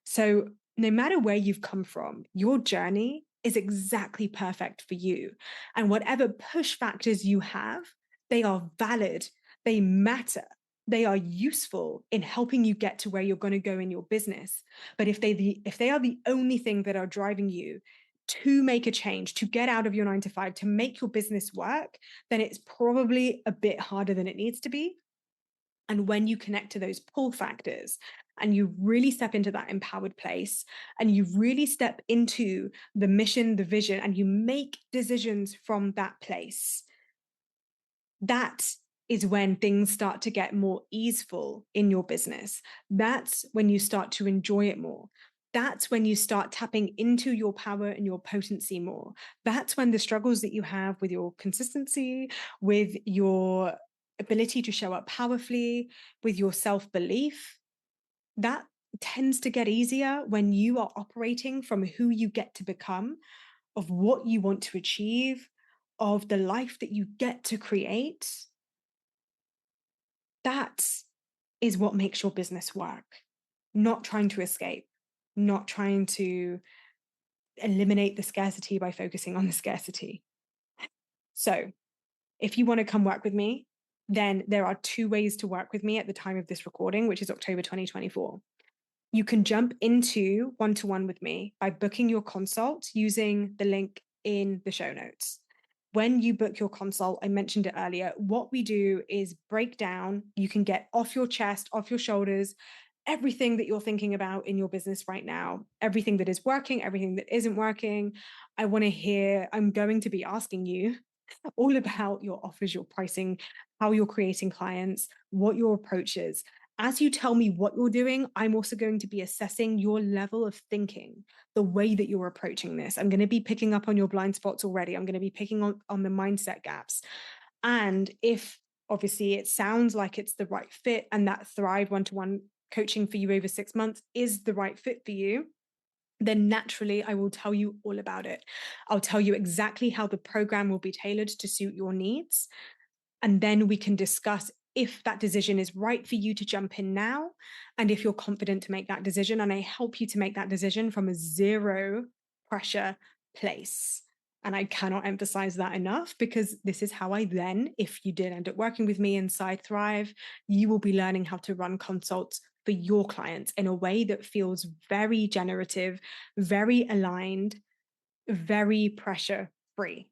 So no matter where you've come from, your journey is exactly perfect for you. And whatever push factors you have, they are valid, they matter. They are useful in helping you get to where you're going to go in your business. But if they are the only thing that are driving you to make a change, to get out of your 9 to 5, to make your business work, then it's probably a bit harder than it needs to be. And when you connect to those pull factors and you really step into that empowered place and you really step into the mission, the vision, and you make decisions from that place, that is when things start to get more easeful in your business. That's when you start to enjoy it more. That's when you start tapping into your power and your potency more. That's when the struggles that you have with your consistency, with your ability to show up powerfully, with your self-belief, that tends to get easier when you are operating from who you get to become, of what you want to achieve, of the life that you get to create. That is what makes your business work. Not trying to escape, not trying to eliminate the scarcity by focusing on the scarcity. So, if you want to come work with me, then there are 2 ways to work with me at the time of this recording, which is October 2024. You can jump into one-to-one with me by booking your consult using the link in the show notes. When you book your consult, I mentioned it earlier, what we do is break down. You can get off your chest, off your shoulders, everything that you're thinking about in your business right now, everything that is working, everything that isn't working. I'm going to be asking you all about your offers, your pricing, how you're creating clients, what your approach is. As you tell me what you're doing, I'm also going to be assessing your level of thinking, the way that you're approaching this. I'm going to be picking up on your blind spots already. I'm going to be picking on the mindset gaps. And if obviously it sounds like it's the right fit and that Thrive one-to-one coaching for you over 6 months is the right fit for you, then naturally I will tell you all about it. I'll tell you exactly how the program will be tailored to suit your needs. And then we can discuss if that decision is right for you to jump in now, and if you're confident to make that decision. And I help you to make that decision from a zero pressure place. And I cannot emphasize that enough, because this is how I then, if you did end up working with me inside Thrive, you will be learning how to run consults for your clients in a way that feels very generative, very aligned, very pressure free,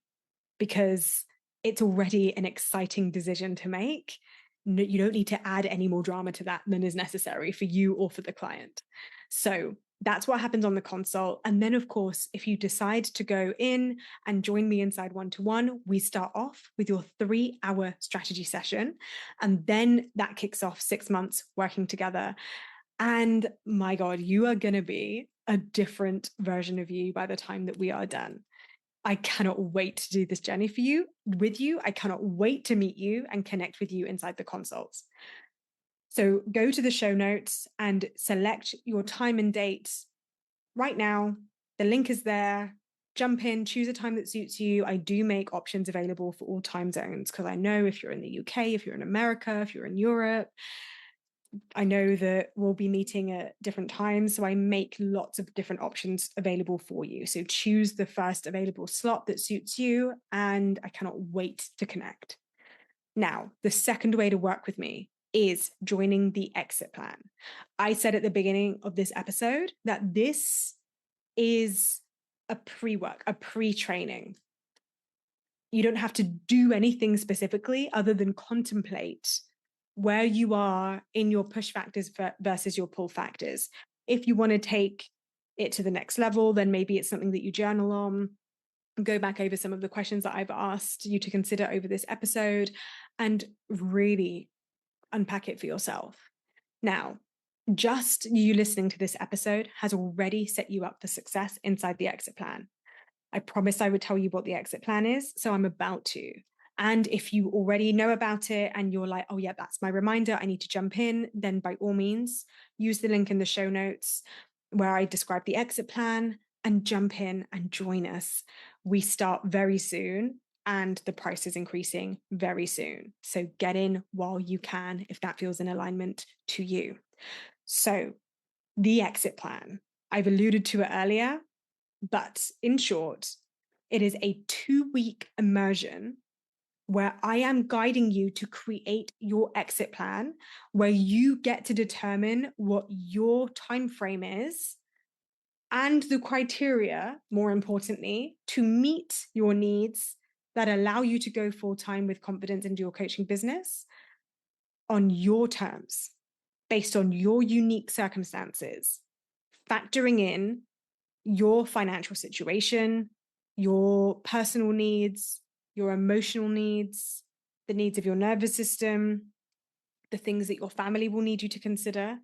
because it's already an exciting decision to make. You don't need to add any more drama to that than is necessary for you or for the client. So that's what happens on the consult. And then, of course, if you decide to go in and join me inside one-to-one, we start off with your 3-hour strategy session. And then that kicks off 6 months working together. And my God, you are going to be a different version of you by the time that we are done. I cannot wait to do this journey with you. I cannot wait to meet you and connect with you inside the consults. So go to the show notes and select your time and date right now. The link is there. Jump in, choose a time that suits you. I do make options available for all time zones, because I know if you're in the UK, if you're in America, if you're in Europe, I know that we'll be meeting at different times, so I make lots of different options available for you. So choose the first available slot that suits you, and I cannot wait to connect. Now, the second way to work with me is joining the exit plan. I said at the beginning of this episode that this is a pre-work, a pre-training. You don't have to do anything specifically other than contemplate where you are in your push factors versus your pull factors. If you want to take it to the next level, then maybe it's something that you journal on, go back over some of the questions that I've asked you to consider over this episode, and really unpack it for yourself. Now, just you listening to this episode has already set you up for success inside the exit plan. I promised I would tell you what the exit plan is, so I'm about to. And if you already know about it and you're like, oh yeah, that's my reminder, I need to jump in, then by all means, use the link in the show notes where I describe the exit plan and jump in and join us. We start very soon and the price is increasing very soon. So get in while you can if that feels in alignment to you. So the exit plan, I've alluded to it earlier, but in short, it is a 2-week immersion where I am guiding you to create your exit plan, where you get to determine what your time frame is and the criteria, more importantly, to meet your needs that allow you to go full time with confidence into your coaching business on your terms, based on your unique circumstances, factoring in your financial situation, your personal needs, your emotional needs, the needs of your nervous system, the things that your family will need you to consider.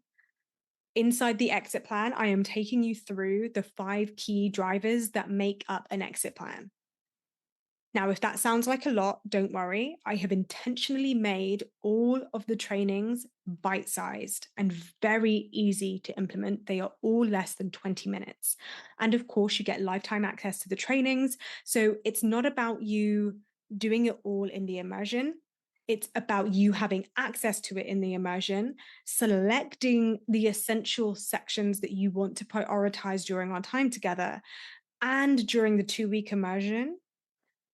Inside the exit plan, I am taking you through the 5 key drivers that make up an exit plan. Now, if that sounds like a lot, don't worry. I have intentionally made all of the trainings bite-sized and very easy to implement. They are all less than 20 minutes. And of course, you get lifetime access to the trainings. So it's not about you doing it all in the immersion. It's about you having access to it in the immersion, selecting the essential sections that you want to prioritize during our time together. And during the 2-week immersion,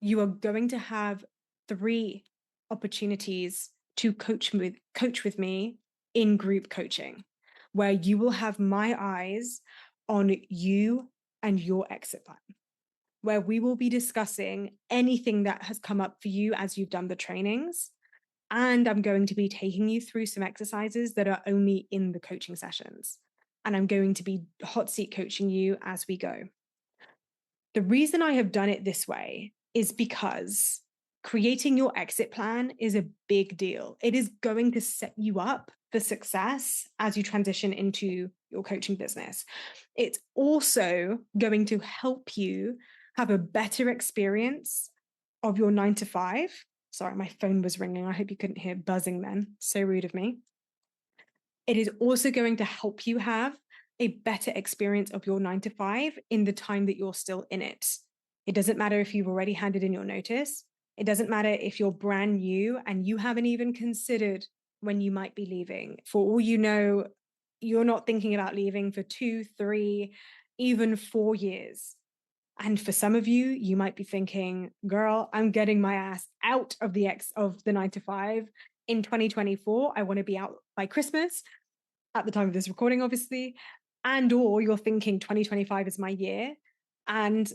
you are going to have 3 opportunities to coach with me in group coaching, where you will have my eyes on you and your exit plan, where we will be discussing anything that has come up for you as you've done the trainings. And I'm going to be taking you through some exercises that are only in the coaching sessions. And I'm going to be hot seat coaching you as we go. The reason I have done it this way is because creating your exit plan is a big deal. It is going to set you up for success as you transition into your coaching business. It's also going to help you have a better experience of your 9 to 5. Sorry, my phone was ringing. I hope you couldn't hear buzzing then. So rude of me. It is also going to help you have a better experience of your 9 to 5 in the time that you're still in it. It doesn't matter if you've already handed in your notice. It doesn't matter if you're brand new and you haven't even considered when you might be leaving. For all you know, you're not thinking about leaving for 2, 3, even 4 years. And for some of you, you might be thinking, girl, I'm getting my ass out of the 9 to 5 in 2024. I want to be out by Christmas at the time of this recording, obviously. And or you're thinking 2025 is my year and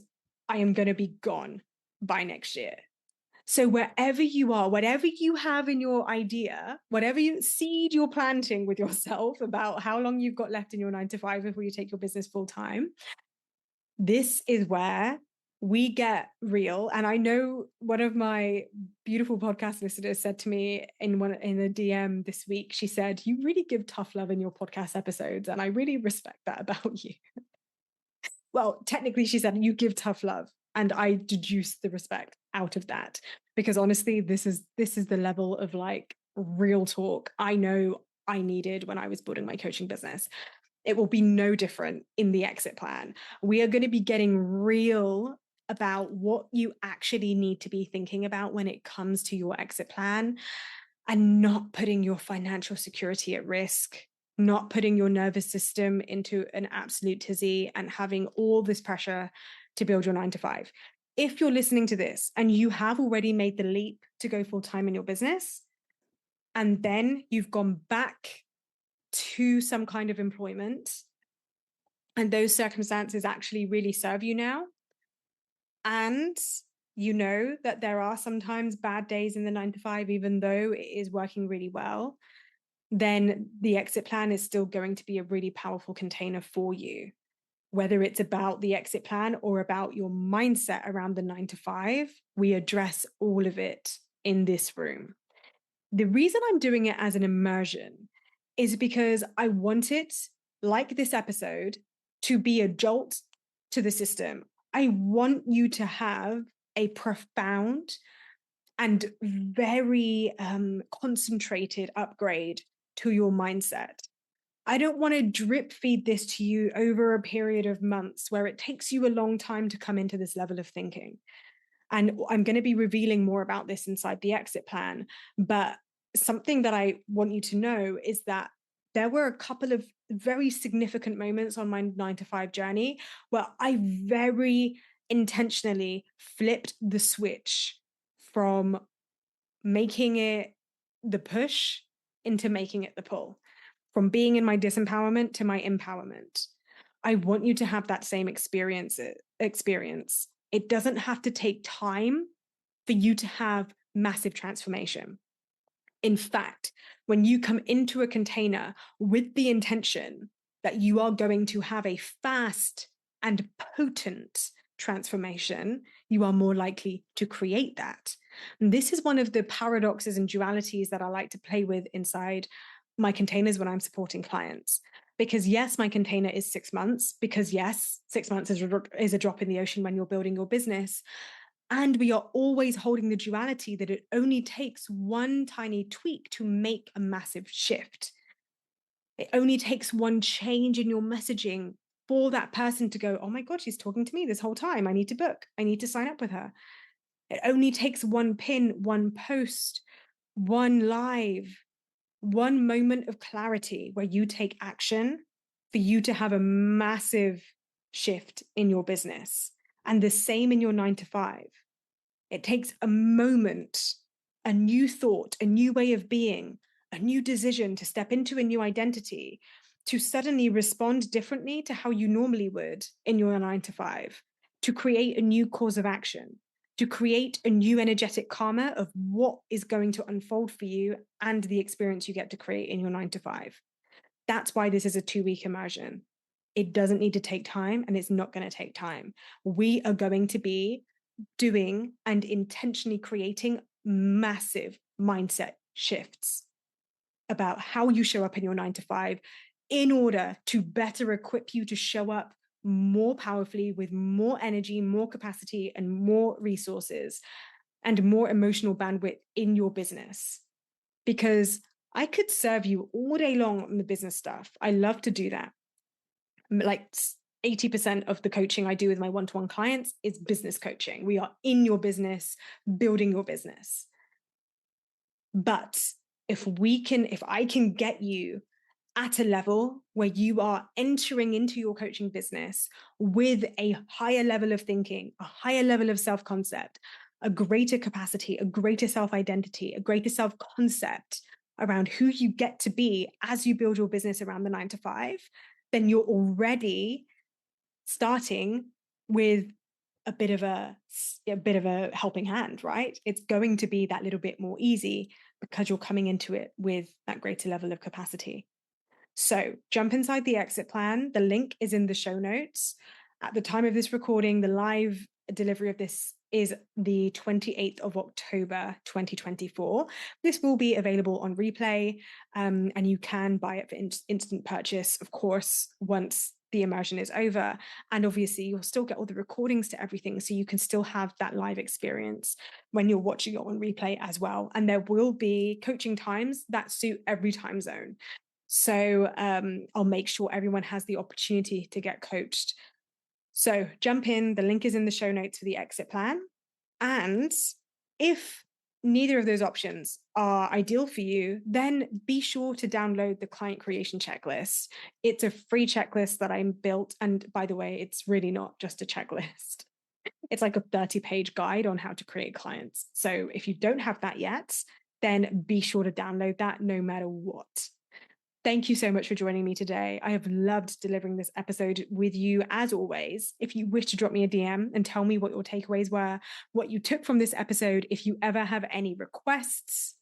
I am going to be gone by next year. So wherever you are, whatever you have in your idea, whatever seed you're planting with yourself about how long you've got left in your 9 to 5 before you take your business full time, this is where we get real. And I know one of my beautiful podcast listeners said to me in a DM this week, she said, you really give tough love in your podcast episodes. And I really respect that about you. Well, technically she said, you give tough love. And I deduced the respect out of that, because honestly, this is the level of like real talk I know I needed when I was building my coaching business. It will be no different in the exit plan. We are going to be getting real about what you actually need to be thinking about when it comes to your exit plan, and not putting your financial security at risk, not putting your nervous system into an absolute tizzy and having all this pressure to build your 9 to 5. If you're listening to this and you have already made the leap to go full time in your business, and then you've gone back to some kind of employment, and those circumstances actually really serve you now, and you know that there are sometimes bad days in the 9 to 5, even though it is working really well, then the exit plan is still going to be a really powerful container for you. Whether it's about the exit plan or about your mindset around the 9 to 5, we address all of it in this room. The reason I'm doing it as an immersion is because I want it, like this episode, to be a jolt to the system. I want you to have a profound and very concentrated upgrade to your mindset. I don't want to drip feed this to you over a period of months where it takes you a long time to come into this level of thinking. And I'm going to be revealing more about this inside the exit plan. But something that I want you to know is that there were a couple of very significant moments on my 9 to 5 journey where I very intentionally flipped the switch from making it the push into making it the pull, from being in my disempowerment to my empowerment. I want you to have that same experience. It doesn't have to take time for you to have massive transformation. In fact, when you come into a container with the intention that you are going to have a fast and potent transformation, you are more likely to create that. And this is one of the paradoxes and dualities that I like to play with inside my containers when I'm supporting clients. Because yes, my container is 6 months, because yes, 6 months is a drop in the ocean when you're building your business. And we are always holding the duality that it only takes one tiny tweak to make a massive shift. It only takes one change in your messaging for that person to go, oh my God, she's talking to me this whole time. I need to book. I need to sign up with her. It only takes one pin, one post, one live, one moment of clarity where you take action for you to have a massive shift in your business. And the same in your 9 to 5. It takes a moment, a new thought, a new way of being, a new decision to step into a new identity, to suddenly respond differently to how you normally would in your 9 to 5, to create a new course of action, to create a new energetic karma of what is going to unfold for you and the experience you get to create in your 9 to 5. That's why this is a 2-week immersion. It doesn't need to take time, and it's not going to take time. We are going to be doing and intentionally creating massive mindset shifts about how you show up in your 9 to 5 in order to better equip you to show up more powerfully with more energy, more capacity, and more resources and more emotional bandwidth in your business. Because I could serve you all day long on the business stuff. I love to do that. Like 80% of the coaching I do with my one-to-one clients is business coaching. We are in your business, building your business. But if I can get you at a level where you are entering into your coaching business with a higher level of thinking, a higher level of self-concept, a greater capacity, a greater self-identity, a greater self-concept around who you get to be as you build your business around the 9 to 5, then you're already starting with a bit of a helping hand, right? It's going to be that little bit more easy because you're coming into it with that greater level of capacity. So jump inside the exit plan. The link is in the show notes. At the time of this recording, the live delivery of this is the 28th of October, 2024. This will be available on replay, and you can buy it for instant purchase, of course, once the immersion is over. And obviously, you'll still get all the recordings to everything, so you can still have that live experience when you're watching it on replay as well. And there will be coaching times that suit every time zone. So I'll make sure everyone has the opportunity to get coached. So jump in. The link is in the show notes for the exit plan. And if neither of those options are ideal for you, then be sure to download the client creation checklist. It's a free checklist that I built. And by the way, it's really not just a checklist. It's like a 30-page guide on how to create clients. So if you don't have that yet, then be sure to download that no matter what. Thank you so much for joining me today. I have loved delivering this episode with you as always. If you wish to drop me a DM and tell me what your takeaways were, what you took from this episode, if you ever have any requests,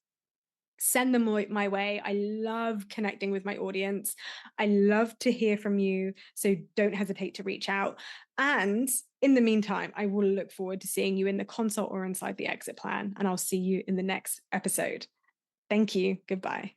send them my way. I love connecting with my audience. I love to hear from you. So don't hesitate to reach out. And in the meantime, I will look forward to seeing you in the consult or inside the exit plan. And I'll see you in the next episode. Thank you. Goodbye.